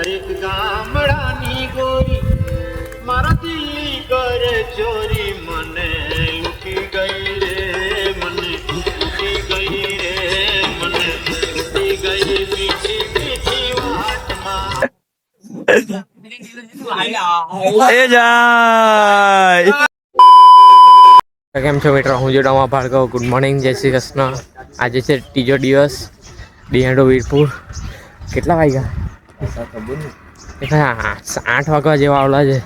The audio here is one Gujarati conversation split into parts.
એક ગામડાની ગોરી મારા દિલ્હી કરે ચોરી મને લૂટી ગઈ રે મને લૂટી ગઈ રે મને લૂટી ગઈ મીઠી મીઠી વાતમાં એ જાય કેમ છો મિત્રો? હું જોડાવા ભાર્ગવ. ગુડ મોર્નિંગ, જય શ્રી કૃષ્ણ. આજે છે ત્રીજો દિવસ ડીએનડો વીરપુર. કેટલા વાગ્યા? 8 વાગ્યા જેવા આવલા છે.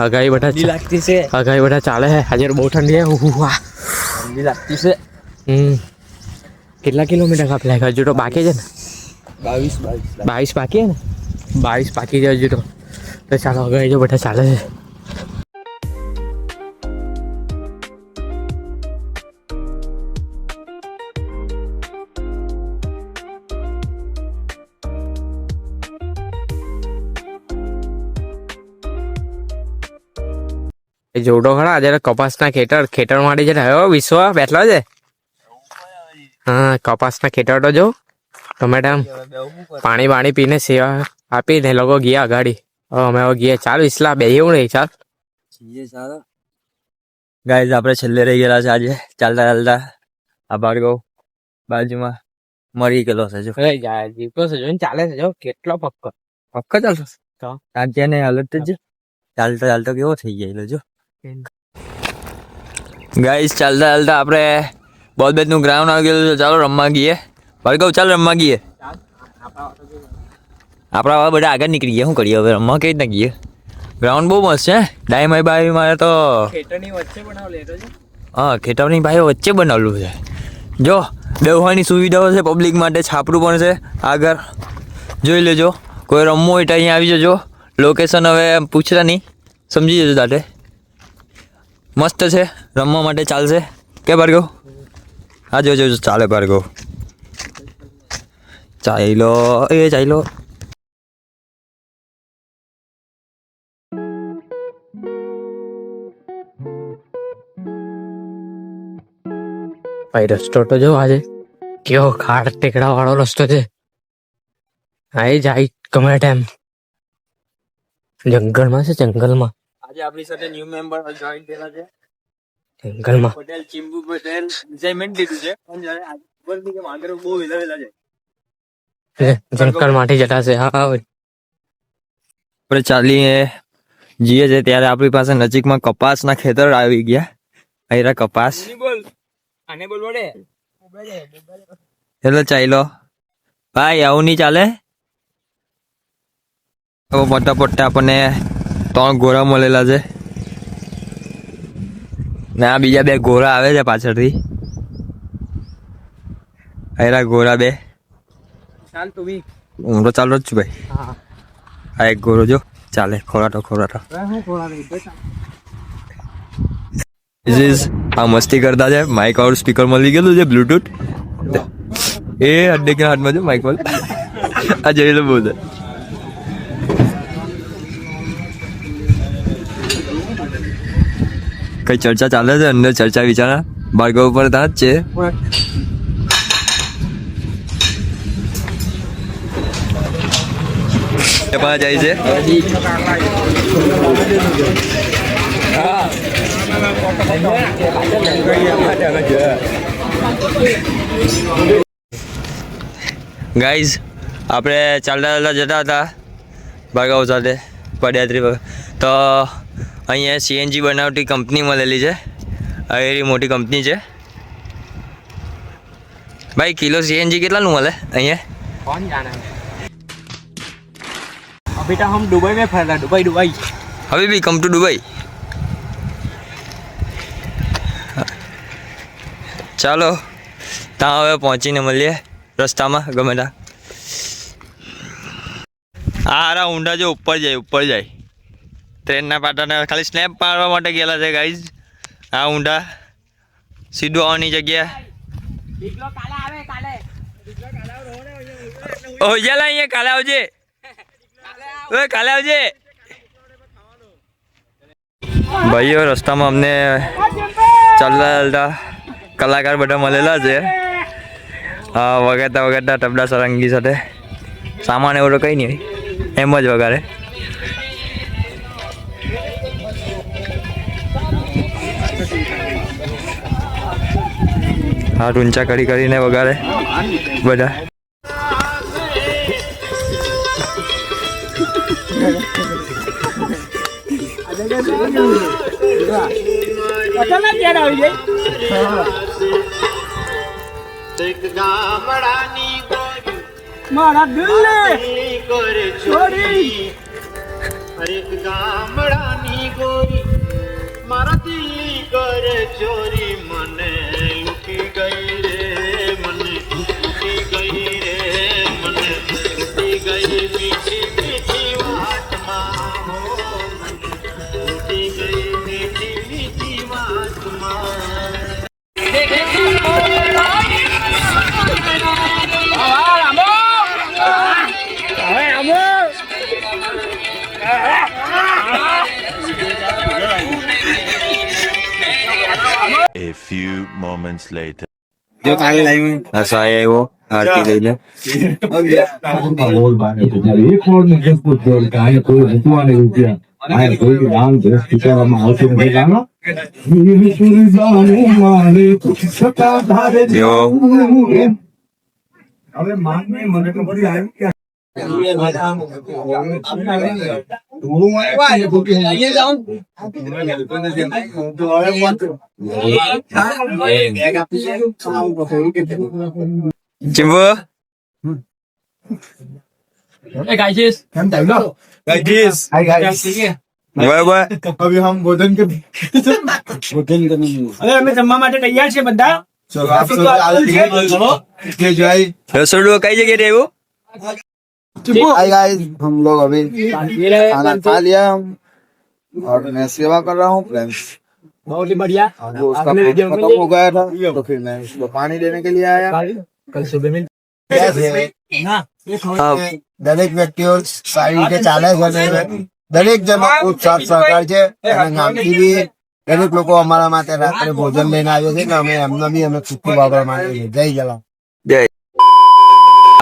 હગાઈ બધા લાગતી છે. હગાઈ બધા ચાલે છે. આજે બહુ ઠંડી છે. ઠંડી લાગતી છે. કેટલા કિલોમીટર કાપલા હજુ તો બાકી છે ને? 22 બાકી છે ને? 22 બાકી છે હજુ તો ચાલો હગાઈ જો બધા ચાલે છે. જોડો ખરા જરા કપાસના ખેતર માટે જરા આવ્યો વિશ્વ બેઠલો છે. હા, કપાસના ખેતર તો જો ટમેટા પાણી પીને સેવા આપીને લોકો ગયા અગાડી. અમે ગયા. ચાલ વિસલા બે એવું નહીં. ચાલ ગાઈઝ આપણે છેલ્લે રહી ગયેલા છે આજે ચાલતા ચાલતા. આ ભાર્ગવ બાજુમાં મરી ગયેલો છે. જો જીવતો છે જોઈને ચાલે છે. જો કેટલો પક્કો ચાલતો આજે ને હાલત જ ચાલતા ચાલતા કેવો થઈ ગયેલો. જો ગાઈઝ ચાલતા ચાલતા આપણે બોલબેટ નું ગ્રાઉન્ડ આવી ગયેલું છે. ચાલો રમવા ગઈએ. ભાર્ગવ ચાલ રમવા ગઈએ. આપણા બધા આગળ નીકળી ગયા. શું કરીએ હવે? રમવા કઈ રીતના ગઈએ? ગ્રાઉન્ડ બહુ મસ્ત છે. ડાયમાઈ બાઈ મારે તો ખેતરની વચ્ચે બનાવેલું છે. હા, ખેતરની ભાઈઓ વચ્ચે બનાવેલું છે. જો બેહવાની સુવિધાઓ છે પબ્લિક માટે. છાપરું પણ છે આગળ, જોઈ લેજો. કોઈ રમવું હોય તો અહીંયા આવી જજો. લોકેશન હવે પૂછતા નહીં, સમજી જજો તાતે. મસ્ત છે રમવા માટે, ચાલશે કે ભાર્ગવ? હા જોજો ચાલે ભાર્ગવ. ચાલો ચાલો. ભાઈ રસ્તો તો જો આજે કેવો ખાડ ટેકડા વાળો રસ્તો છે. આઈ જાય ગમે ટાઈમ જંગલમાં છે. જંગલમાં આજે આપણી સાથે ન્યુ મેમ્બર જોઈન થયેલા છે. જંગલમાં પટેલ ચિંબુ પટેલ એસાઇનમેન્ટ દીધું છે પણ જ્યારે આગળ કે આગળ બહુ વેલા છે. જંગલ માંથી જતા છે. હા આપણે ચાલીએ જઈએ છે ત્યારે આપણી પાસે નજીકમાં કપાસના ખેતર આવી ગયા. અહીંયા કપાસ આને બોલ વડે એટલે ચાલો ભાઈ, આવું નહીં ચાલે. મોટા પોટા આપણને 3 ઘોડા મળેલા છે ને આ બીજા 2 ઘોડા આવે છે પાછળથી. અહીંયા ઘોડા 2. ચાલ તું બી. હું તો ચાલો જ છું ભાઈ. આ એક ઘોડો જો ચાલે. ખોરાટો આ મસ્તી કરતા છે. માઇક આઉટ સ્પીકર મળી ગયેલું છે બ્લુટૂથ. એ અડ્ડે કે હાથમાં જો માઇક મળ. આ જઈ લો બોલ. કઈ ચર્ચા ચાલે છે અંદર? ચર્ચા વિચારા ભાર્ગવ પર ત્યાં જ છે. જાય છે. ગાઈઝ આપણે ચાલતા જતા હતા ભાર્ગવ સાથે પદયાત્રી પર. તો અહીંયા સીએનજી બનાવતી કંપની મળેલી છે. એવી મોટી કંપની છે ભાઈ. કિલો સીએનજી કેટલાનું મળે અહીંયા? कौन जाना है? अभी तो हम दुबई में फंसा. दुबई હવે બી કમ ટુ દુબઈ. ચાલો ત્યાં હવે પહોંચીને મળીએ રસ્તામાં ગમે ત્યાં. હારા ઊંડા જો ઉપર જાય ટ્રેનના પાટાને ખાલી સ્નેપ પાડવા માટે ગયેલા છે ગાઈઝ. આ ઊંડા સીધું આવવાની જગ્યા. ઓજાલા અહીંયા કાલે આવજે. કાલે આવજે ભાઈઓ. રસ્તામાં અમને ચાલતા કલાકાર બધા મળેલા છે. વગાડતા તબલા સરંગી સાથે સામાન એવો તો કઈ નહીં હોય, એમ જ વગાડે. હાથ ઊંચા કરીને વગાડે બધા. એક ગામડાની ગોરી મારા દિલને દિલ્હી કરે ચોરી. એક ગામડાની ગોરી મારા દિલ્હી કરે ચોરી. મને લૂટી ગઈ રે, મને લૂટી ગઈ રે, મને લૂટી ગઈ મીઠી મીઠી વાતમાં. હો, મને લૂટી ગઈ મીઠી મીઠી વાતમાં. A few moments later. હસાય આવ્યો આરતી લઈને. એક ઓર ને એક પુત્ર કાય કોઈ હતુઆને રૂપિયા આ કોઈ દાન દસ પિતામાં આવશે ને ગાનો વીર સુરી જાને મારે સતા ધારે જો. હવે માનને મને તો બધી આવી કે ચિંબુ બરાબર. अभी हम भोजन के भोजन करने હવે અમે જમવા માટે તૈયાર છે બધા. चलो आप सब के जाए રસોડું કઈ જગ્યાએ આવ્યું? हाय गाइस, हम लोग अभी खाना खा लिया और मैं सेवा कर रहा हूँ फ्रेंड्स. बहुत ही बढ़िया. वो उसका खत्म हो गया था तो फिर मैं उसको पानी देने के लिए आया. कल सुबह में દરેક વ્યક્તિઓ સારી રીતે ચાલે છે અને દરેક જણ ઉત્સાહ સહકાર છે અને ગામથી બી દરેક લોકો અમારા માટે રાત્રે ભોજન લઈને આવ્યો છે ને અમે એમનો બી અમે ખૂબ ખૂબ આભાર માનીએ છીએ. જય જલારામ. જય.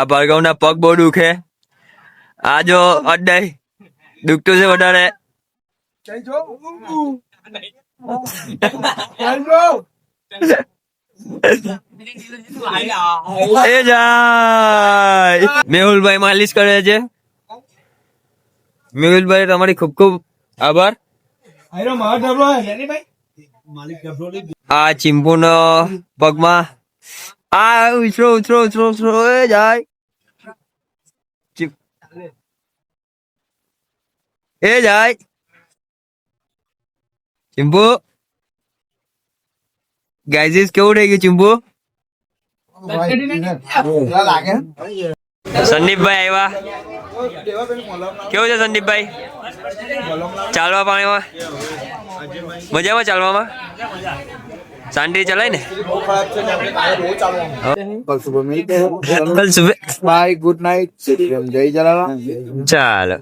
આ ભાર્ગવના પગ બહુ દુખે. આ જો અડ્ડાઈ દુખતું છે વધારે. એ જાય. મેહુલભાઈ માલિશ કરે છે. મેહુલભાઈ તમારી ખૂબ ખૂબ આભાર. આ ચિંપુનો પગમાં આ ઉછરો ઉછરો ઉછરો ઉછરો એ જાય. એ જાય ચિંપુ. ગાઈઝીસ કેવું થઈ ગયું ચિંપુ? સંદીપભાઈ આવ્યા. કેવું છે સંદીપભાઈ ચાલવા પાણીમાં? મજામાં ચાલવામાં? શાંતિ ચલાય ને? કલ સુબહ મિલતે हैं. કલ સુબહ. बाय, गुड नाइट, जय जलाराम. ચાલો.